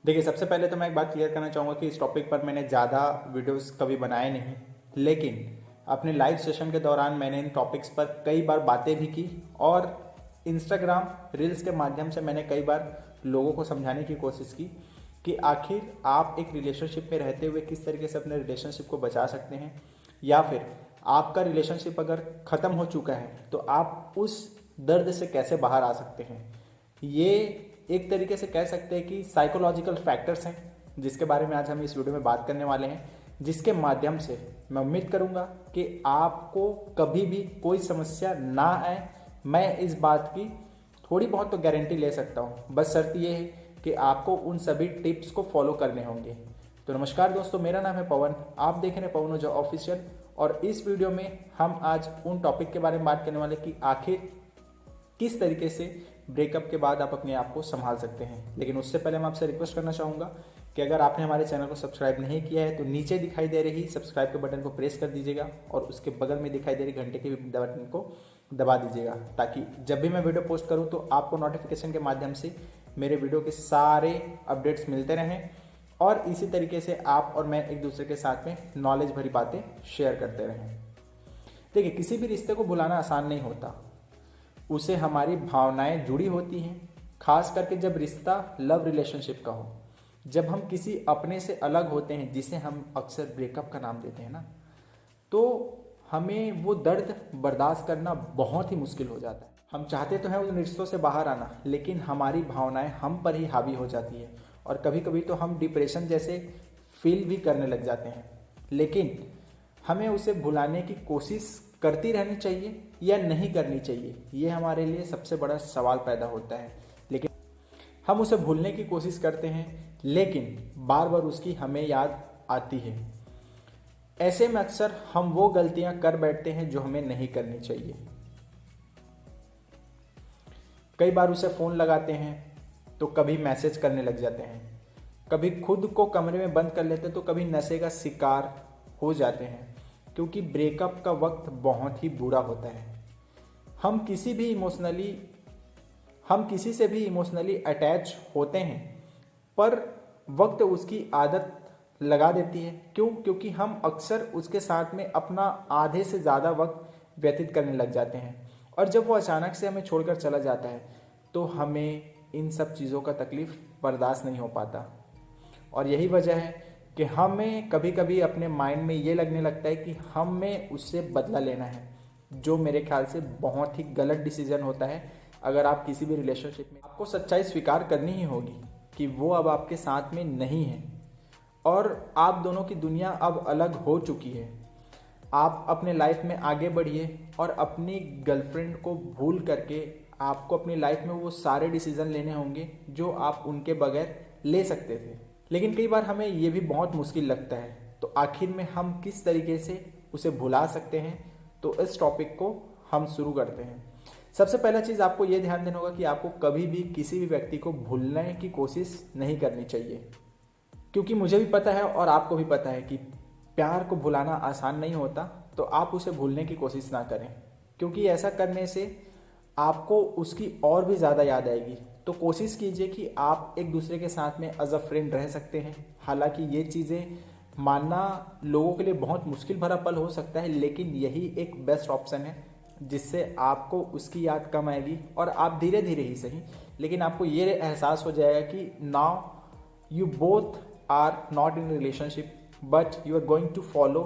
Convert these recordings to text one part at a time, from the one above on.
देखिए, सबसे पहले तो मैं एक बात क्लियर करना चाहूँगा कि इस टॉपिक पर मैंने ज़्यादा वीडियोस कभी बनाए नहीं, लेकिन अपने लाइव सेशन के दौरान मैंने इन टॉपिक्स पर कई बार बातें भी की और इंस्टाग्राम रील्स के माध्यम से मैंने कई बार लोगों को समझाने की कोशिश की कि आखिर आप एक रिलेशनशिप में रहते हुए किस तरीके से अपने रिलेशनशिप को बचा सकते हैं, या फिर आपका रिलेशनशिप अगर ख़त्म हो चुका है तो आप उस दर्द से कैसे बाहर आ सकते हैं। ये एक तरीके से कह सकते हैं कि साइकोलॉजिकल फैक्टर्स हैं जिसके बारे में आज हम इस वीडियो में बात करने वाले हैं, जिसके माध्यम से मैं उम्मीद करूंगा कि आपको कभी भी कोई समस्या ना आए। मैं इस बात की थोड़ी बहुत तो गारंटी ले सकता हूँ, बस शर्त ये है कि आपको उन सभी टिप्स को फॉलो करने होंगे। तो नमस्कार दोस्तों, मेरा नाम है पवन, आप देख रहे हैं पवन ओझा ऑफिशियल, और इस वीडियो में हम आज उन टॉपिक के बारे में बात करने वाले कि आखिर किस तरीके से ब्रेकअप के बाद आप अपने आप को संभाल सकते हैं। लेकिन उससे पहले मैं आपसे रिक्वेस्ट करना चाहूँगा कि अगर आपने हमारे चैनल को सब्सक्राइब नहीं किया है तो नीचे दिखाई दे रही सब्सक्राइब के बटन को प्रेस कर दीजिएगा और उसके बगल में दिखाई दे रही घंटे के बटन को दबा दीजिएगा, ताकि जब भी मैं वीडियो पोस्ट करूँ तो आपको नोटिफिकेशन के माध्यम से मेरे वीडियो के सारे अपडेट्स मिलते रहें और इसी तरीके से आप और मैं एक दूसरे के साथ में नॉलेज भरी बातें शेयर करते रहें। देखिए, किसी भी रिश्ते को भुलाना आसान नहीं होता, उसे हमारी भावनाएं जुड़ी होती हैं, खास करके जब रिश्ता लव रिलेशनशिप का हो। जब हम किसी अपने से अलग होते हैं, जिसे हम अक्सर ब्रेकअप का नाम देते हैं ना, तो हमें वो दर्द बर्दाश्त करना बहुत ही मुश्किल हो जाता है। हम चाहते तो हैं उन रिश्तों से बाहर आना, लेकिन हमारी भावनाएं हम पर ही हावी हो जाती है और कभी कभी तो हम डिप्रेशन जैसे फील भी करने लग जाते हैं। लेकिन हमें उसे भुलाने की कोशिश करती रहनी चाहिए या नहीं करनी चाहिए, ये हमारे लिए सबसे बड़ा सवाल पैदा होता है। लेकिन हम उसे भूलने की कोशिश करते हैं, लेकिन बार बार उसकी हमें याद आती है। ऐसे में अक्सर हम वो गलतियां कर बैठते हैं जो हमें नहीं करनी चाहिए। कई बार उसे फ़ोन लगाते हैं तो कभी मैसेज करने लग जाते हैं, कभी खुद को कमरे में बंद कर लेते हैं, तो कभी नशे का शिकार हो जाते हैं, क्योंकि ब्रेकअप का वक्त बहुत ही बुरा होता है। हम किसी से भी इमोशनली अटैच होते हैं, पर वक्त उसकी आदत लगा देती है। क्यों? क्योंकि हम अक्सर उसके साथ में अपना आधे से ज़्यादा वक्त व्यतीत करने लग जाते हैं, और जब वो अचानक से हमें छोड़कर चला जाता है तो हमें इन सब चीज़ों का तकलीफ़ बर्दाश्त नहीं हो पाता। और यही वजह है कि हमें कभी कभी अपने माइंड में ये लगने लगता है कि हमें उससे बदला लेना है, जो मेरे ख्याल से बहुत ही गलत डिसीजन होता है। अगर आप किसी भी रिलेशनशिप में, आपको सच्चाई स्वीकार करनी ही होगी कि वो अब आपके साथ में नहीं है और आप दोनों की दुनिया अब अलग हो चुकी है। आप अपने लाइफ में आगे बढ़िए और अपनी गर्लफ्रेंड को भूल करके आपको अपनी लाइफ में वो सारे डिसीजन लेने होंगे जो आप उनके बगैर ले सकते थे। लेकिन कई बार हमें ये भी बहुत मुश्किल लगता है, तो आखिर में हम किस तरीके से उसे भुला सकते हैं, तो इस टॉपिक को हम शुरू करते हैं। सबसे पहला चीज़ आपको ये ध्यान देना होगा कि आपको कभी भी किसी भी व्यक्ति को भूलने की कोशिश नहीं करनी चाहिए, क्योंकि मुझे भी पता है और आपको भी पता है कि प्यार को भुलाना आसान नहीं होता। तो आप उसे भूलने की कोशिश ना करें, क्योंकि ऐसा करने से आपको उसकी और भी ज़्यादा याद आएगी। तो कोशिश कीजिए कि आप एक दूसरे के साथ में एज अ फ्रेंड रह सकते हैं। हालांकि ये चीज़ें मानना लोगों के लिए बहुत मुश्किल भरा पल हो सकता है, लेकिन यही एक बेस्ट ऑप्शन है जिससे आपको उसकी याद कम आएगी और आप धीरे धीरे ही सही, लेकिन आपको ये एहसास हो जाएगा कि now you both are not in relationship but you are going to follow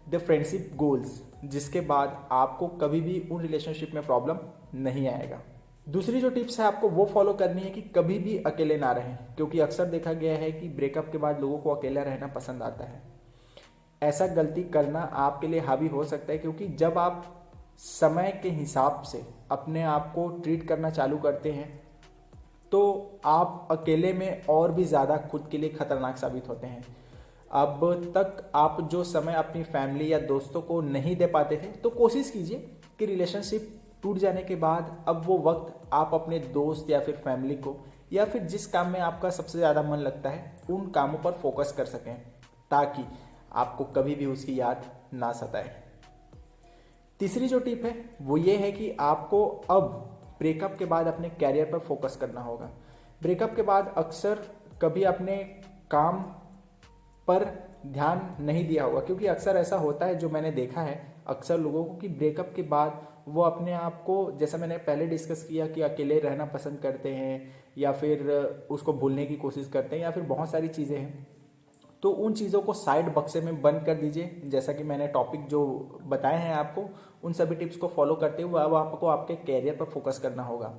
the friendship goals, जिसके बाद आपको कभी भी उन रिलेशनशिप में प्रॉब्लम नहीं आएगा। दूसरी जो टिप्स है आपको वो फॉलो करनी है कि कभी भी अकेले ना रहें, क्योंकि अक्सर देखा गया है कि ब्रेकअप के बाद लोगों को अकेला रहना पसंद आता है। ऐसा गलती करना आपके लिए हावी हो सकता है, क्योंकि जब आप समय के हिसाब से अपने आप को ट्रीट करना चालू करते हैं तो आप अकेले में और भी ज़्यादा खुद के लिए खतरनाक साबित होते हैं। अब तक आप जो समय अपनी फैमिली या दोस्तों को नहीं दे पाते थे, तो कोशिश कीजिए कि रिलेशनशिप टूट जाने के बाद अब वो वक्त आप अपने दोस्त या फिर फैमिली को, या फिर जिस काम में आपका सबसे ज़्यादा मन लगता है, उन कामों पर फोकस कर सकें, ताकि आपको कभी भी उसकी याद ना सताए। तीसरी जो टिप है वो ये है कि आपको अब ब्रेकअप के बाद अपने कैरियर पर फोकस करना होगा। ब्रेकअप के बाद अक्सर कभी अपने काम पर ध्यान नहीं दिया होगा, क्योंकि अक्सर ऐसा होता है जो मैंने देखा है अक्सर लोगों को कि ब्रेकअप के बाद वो अपने आप को, जैसा मैंने पहले डिस्कस किया, कि अकेले रहना पसंद करते हैं या फिर उसको भूलने की कोशिश करते हैं या फिर बहुत सारी चीज़ें हैं। तो उन चीज़ों को साइड बक्से में बंद कर दीजिए। जैसा कि मैंने टॉपिक जो बताए हैं आपको, उन सभी टिप्स को फॉलो करते हुए अब आपको आपके कैरियर पर फोकस करना होगा।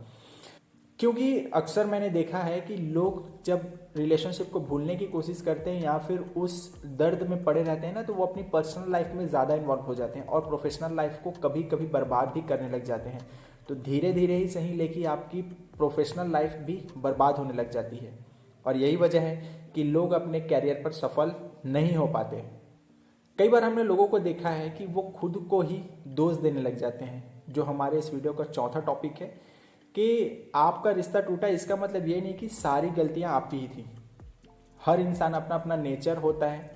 क्योंकि अक्सर मैंने देखा है कि लोग जब रिलेशनशिप को भूलने की कोशिश करते हैं या फिर उस दर्द में पड़े रहते हैं ना, तो वो अपनी पर्सनल लाइफ में ज़्यादा इन्वॉल्व हो जाते हैं और प्रोफेशनल लाइफ को कभी कभी बर्बाद भी करने लग जाते हैं। तो धीरे धीरे ही सही, लेकिन आपकी प्रोफेशनल लाइफ भी बर्बाद होने लग जाती है और यही वजह है कि लोग अपने कैरियर पर सफल नहीं हो पाते। कई बार हमने लोगों को देखा है कि वो खुद को ही दोष देने लग जाते हैं, जो हमारे इस वीडियो का चौथा टॉपिक है कि आपका रिश्ता टूटा, इसका मतलब ये नहीं कि सारी गलतियां आपकी ही थी। हर इंसान अपना अपना नेचर होता है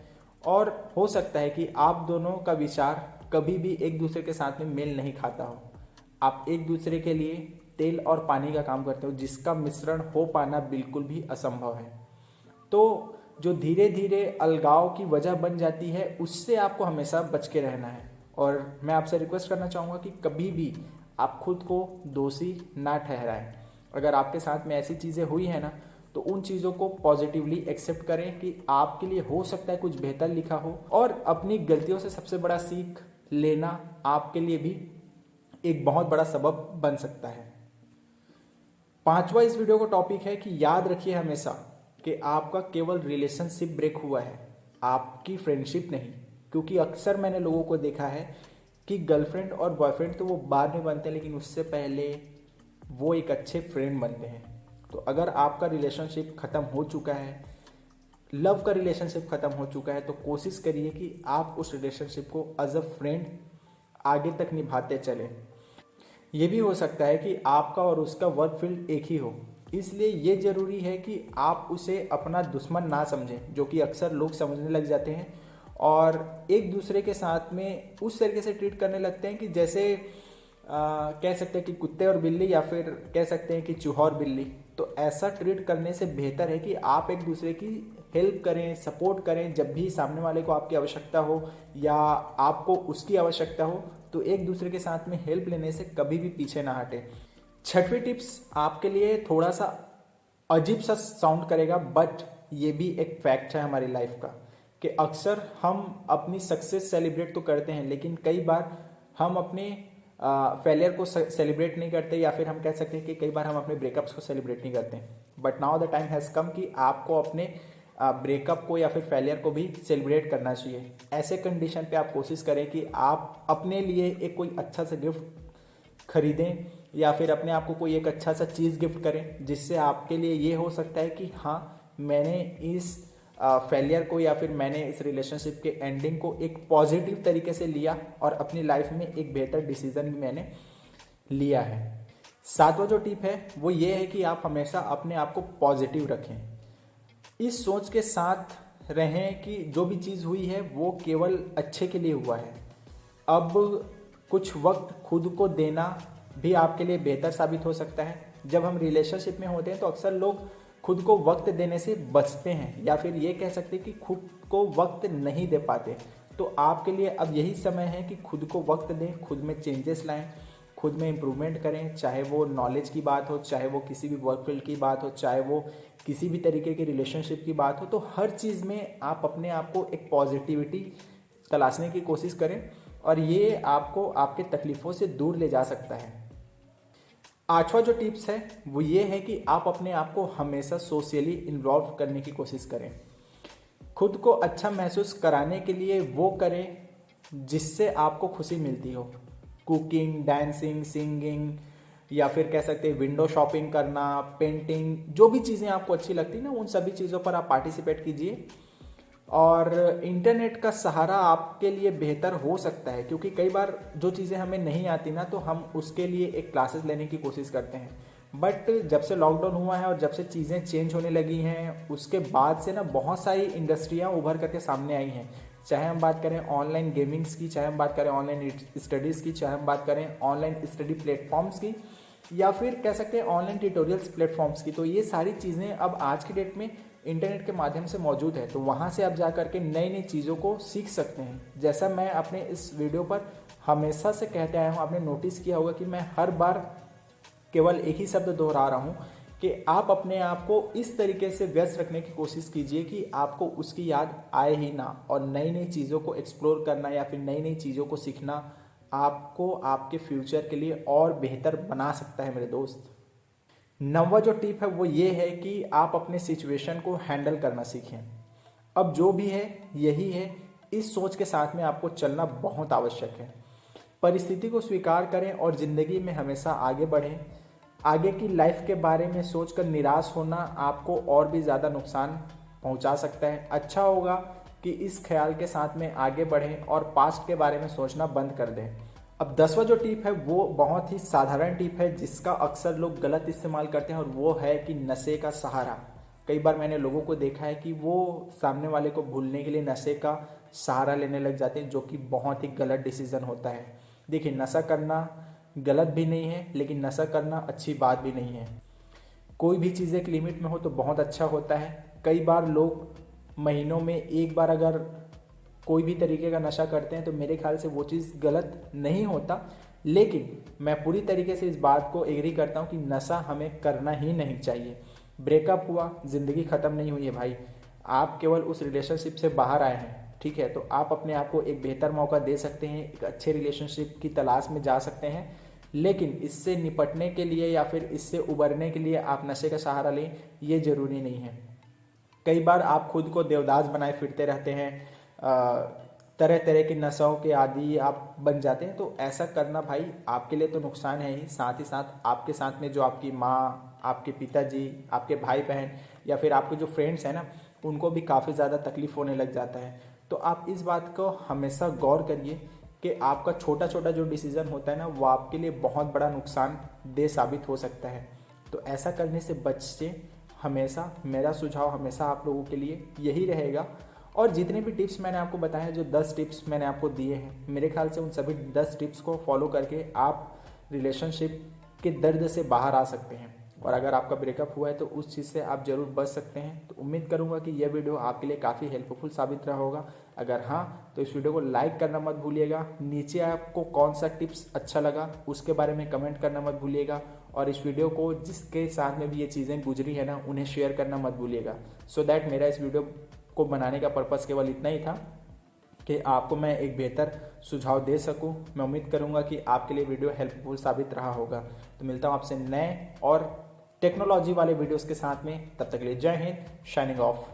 और हो सकता है कि आप दोनों का विचार कभी भी एक दूसरे के साथ में मेल नहीं खाता हो। आप एक दूसरे के लिए तेल और पानी का काम करते हो, जिसका मिश्रण हो पाना बिल्कुल भी असंभव है। तो जो धीरे धीरे अलगाव की वजह बन जाती है, उससे आपको हमेशा बच के रहना है। और मैं आपसे रिक्वेस्ट करना चाहूँगा कि कभी भी आप खुद को दोषी ना ठहराएं। अगर आपके साथ में ऐसी चीज़ें हुई हैं ना, तो उन चीज़ों को पॉजिटिवली एक्सेप्ट करें कि आपके लिए हो सकता है कुछ बेहतर लिखा हो, और अपनी गलतियों से सबसे बड़ा सीख लेना आपके लिए भी एक बहुत बड़ा सबब बन सकता है। पांचवा इस वीडियो का टॉपिक है कि याद रखिए हमेशा कि आपका केवल रिलेशनशिप ब्रेक हुआ है, आपकी फ्रेंडशिप नहीं। क्योंकि अक्सर मैंने लोगों को देखा है कि गर्लफ्रेंड और बॉयफ्रेंड तो वो बाद में बनते हैं, लेकिन उससे पहले वो एक अच्छे फ्रेंड बनते हैं। तो अगर आपका रिलेशनशिप ख़त्म हो चुका है, लव का रिलेशनशिप ख़त्म हो चुका है, तो कोशिश करिए कि आप उस रिलेशनशिप को एज अ फ्रेंड आगे तक निभाते चलें। ये भी हो सकता है कि आपका और उसका वर्क फील्ड एक ही हो, इसलिए ये ज़रूरी है कि आप उसे अपना दुश्मन ना समझें, जो कि अक्सर लोग समझने लग जाते हैं और एक दूसरे के साथ में उस तरीके से ट्रीट करने लगते हैं कि जैसे कह सकते हैं कि कुत्ते और बिल्ली, या फिर कह सकते हैं कि चूहा और बिल्ली। तो ऐसा ट्रीट करने से बेहतर है कि आप एक दूसरे की हेल्प करें, सपोर्ट करें। जब भी सामने वाले को आपकी आवश्यकता हो या आपको उसकी आवश्यकता हो, तो एक दूसरे के साथ में हेल्प लेने से कभी भी पीछे ना हटे। छठवीं टिप्स आपके लिए थोड़ा सा अजीब सा साउंड करेगा, बट ये भी एक फैक्ट है हमारी लाइफ का, कि अक्सर हम अपनी सक्सेस सेलिब्रेट तो करते हैं, लेकिन कई बार हम अपने फेलियर को सेलिब्रेट नहीं करते, या फिर हम कह सकते हैं कि कई बार हम अपने ब्रेकअप्स को सेलिब्रेट नहीं करते। But now the time has come कि आपको अपने ब्रेकअप को या फिर फेलियर को भी सेलिब्रेट करना चाहिए। ऐसे कंडीशन पे आप कोशिश करें कि आप अपने लिए एक कोई अच्छा सा गिफ्ट खरीदें या फिर अपने आप को कोई एक अच्छा सा चीज़ गिफ्ट करें, जिससे आपके लिए ये हो सकता है कि हाँ, मैंने इस फेलियर को या फिर मैंने इस रिलेशनशिप के एंडिंग को एक पॉजिटिव तरीके से लिया और अपनी लाइफ में एक बेहतर डिसीजन भी मैंने लिया है। सातवां जो टिप है वो ये है कि आप हमेशा अपने आप को पॉजिटिव रखें। इस सोच के साथ रहें कि जो भी चीज़ हुई है वो केवल अच्छे के लिए हुआ है। अब कुछ वक्त खुद को देना भी आपके लिए बेहतर साबित हो सकता है। जब हम रिलेशनशिप में होते हैं तो अक्सर लोग खुद को वक्त देने से बचते हैं, या फिर ये कह सकते हैं कि खुद को वक्त नहीं दे पाते। तो आपके लिए अब यही समय है कि खुद को वक्त दें, खुद में चेंजेस लाएं, खुद में इम्प्रूवमेंट करें। चाहे वो नॉलेज की बात हो, चाहे वो किसी भी वर्क फील्ड की बात हो, चाहे वो किसी भी तरीके की रिलेशनशिप की बात हो, तो हर चीज़ में आप अपने आप को एक पॉजिटिविटी तलाशने की कोशिश करें और ये आपको आपके तकलीफ़ों से दूर ले जा सकता है। आठवां जो टिप्स है वो ये है कि आप अपने आप को हमेशा सोशली इन्वॉल्व करने की कोशिश करें। खुद को अच्छा महसूस कराने के लिए वो करें जिससे आपको खुशी मिलती हो। कुकिंग, डांसिंग, सिंगिंग, या फिर कह सकते हैं विंडो शॉपिंग करना, पेंटिंग, जो भी चीज़ें आपको अच्छी लगती ना, उन सभी चीज़ों पर आप पार्टिसिपेट कीजिए। और इंटरनेट का सहारा आपके लिए बेहतर हो सकता है, क्योंकि कई बार जो चीज़ें हमें नहीं आती ना, तो हम उसके लिए एक क्लासेस लेने की कोशिश करते हैं। बट जब से लॉकडाउन हुआ है और जब से चीज़ें चेंज होने लगी हैं, उसके बाद से ना बहुत सारी इंडस्ट्रियाँ उभर करके सामने आई हैं। चाहे हम बात करें ऑनलाइन गेमिंग्स की, चाहे हम बात करें ऑनलाइन स्टडीज़ की, चाहे हम बात करें ऑनलाइन स्टडी प्लेटफॉर्म्स की, या फिर कह सकते हैं ऑनलाइन ट्यूटोरियल्स प्लेटफॉर्म्स की। तो ये सारी चीज़ें अब आज की डेट में इंटरनेट के माध्यम से मौजूद है, तो वहाँ से आप जा करके नई नई चीज़ों को सीख सकते हैं। जैसा मैं अपने इस वीडियो पर हमेशा से कहते आया हूँ, आपने नोटिस किया होगा कि मैं हर बार केवल एक ही शब्द दोहरा रहा हूँ कि आप अपने आप को इस तरीके से व्यस्त रखने की कोशिश कीजिए कि आपको उसकी याद आए ही ना, और नई नई चीज़ों को एक्सप्लोर करना या फिर नई नई चीज़ों को सीखना आपको आपके फ्यूचर के लिए और बेहतर बना सकता है मेरे दोस्त। 9वां जो टिप है वो ये है कि आप अपने सिचुएशन को हैंडल करना सीखें। अब जो भी है यही है, इस सोच के साथ में आपको चलना बहुत आवश्यक है। परिस्थिति को स्वीकार करें और ज़िंदगी में हमेशा आगे बढ़ें। आगे की लाइफ के बारे में सोचकर निराश होना आपको और भी ज़्यादा नुकसान पहुंचा सकता है। अच्छा होगा कि इस ख्याल के साथ में आगे बढ़ें और पास्ट के बारे में सोचना बंद कर दें। अब 10वां जो टिप है वो बहुत ही साधारण टिप है जिसका अक्सर लोग गलत इस्तेमाल करते हैं, और वो है कि नशे का सहारा। कई बार मैंने लोगों को देखा है कि वो सामने वाले को भूलने के लिए नशे का सहारा लेने लग जाते हैं, जो कि बहुत ही गलत डिसीजन होता है। देखिए, नशा करना गलत भी नहीं है, लेकिन नशा करना अच्छी बात भी नहीं है। कोई भी चीज़ एक लिमिट में हो तो बहुत अच्छा होता है। कई बार लोग महीनों में एक बार अगर कोई भी तरीके का नशा करते हैं तो मेरे ख्याल से वो चीज़ गलत नहीं होता, लेकिन मैं पूरी तरीके से इस बात को एग्री करता हूँ कि नशा हमें करना ही नहीं चाहिए। ब्रेकअप हुआ, ज़िंदगी ख़त्म नहीं हुई है भाई। आप केवल उस रिलेशनशिप से बाहर आए हैं, ठीक है, तो आप अपने आप को एक बेहतर मौका दे सकते हैं, एक अच्छे रिलेशनशिप की तलाश में जा सकते हैं। लेकिन इससे निपटने के लिए या फिर इससे उबरने के लिए आप नशे का सहारा लें, ये ज़रूरी नहीं है। कई बार आप खुद को देवदास बनाए फिरते रहते हैं, तरह तरह के नशों के आदी आप बन जाते हैं। तो ऐसा करना भाई आपके लिए तो नुकसान है ही, साथ ही साथ आपके साथ में जो आपकी माँ, आपके पिताजी, आपके भाई बहन या फिर आपके जो फ्रेंड्स हैं ना, उनको भी काफ़ी ज़्यादा तकलीफ होने लग जाता है। तो आप इस बात को हमेशा गौर करिए कि आपका छोटा छोटा जो डिसीज़न होता है ना, वो आपके लिए बहुत बड़ा नुकसान दे साबित हो सकता है। तो ऐसा करने से बचिए हमेशा। मेरा सुझाव हमेशा आप लोगों के लिए यही रहेगा। और जितने भी टिप्स मैंने आपको बताए हैं, जो 10 टिप्स मैंने आपको दिए हैं, मेरे ख्याल से उन सभी 10 टिप्स को फॉलो करके आप रिलेशनशिप के दर्द से बाहर आ सकते हैं। और अगर आपका ब्रेकअप हुआ है तो उस चीज़ से आप ज़रूर बच सकते हैं। तो उम्मीद करूंगा कि यह वीडियो आपके लिए काफ़ी हेल्पफुल साबित रहा होगा। अगर हाँ, तो इस वीडियो को लाइक करना मत भूलिएगा। नीचे आपको कौन सा टिप्स अच्छा लगा उसके बारे में कमेंट करना मत भूलिएगा। और इस वीडियो को जिसके साथ में भी ये चीज़ें गुजरी है ना, उन्हें शेयर करना मत भूलिएगा। सो दैट मेरा इस वीडियो को बनाने का पर्पस केवल इतना ही था कि आपको मैं एक बेहतर सुझाव दे सकूं। मैं उम्मीद करूंगा कि आपके लिए वीडियो हेल्पफुल साबित रहा होगा। तो मिलता हूं आपसे नए और टेक्नोलॉजी वाले वीडियोस के साथ में। तब तक के लिए जय हिंद, शाइनिंग ऑफ।